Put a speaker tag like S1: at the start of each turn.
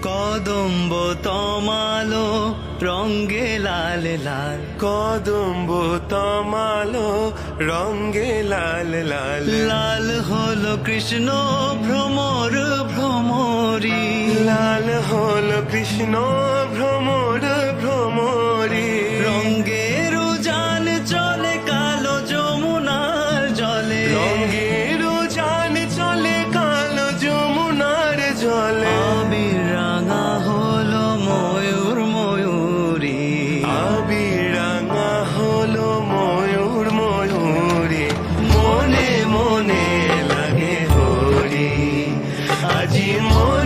S1: কদম্ব তমালো রঙ্গে লাল লাল,
S2: কদম্ব তমালো রঙ্গে লাল লাল,
S1: লাল হলো কৃষ্ণ ভ্রমর ভ্রমরি,
S2: লাল হল কৃষ্ণ ভ্রমর ভ্রমরি,
S1: রঙ্গের উজান চলে কালো যমুনার জলে,
S2: রঙ্গের উজান চলে কালো যমুনার জলে,
S1: আবির রাঙা হলো ময়ূর ময়ূরী,
S2: আবির রাঙা হলো ময়ূর ময়ূরী, মনে মনে লাগে হরি, আজি মনে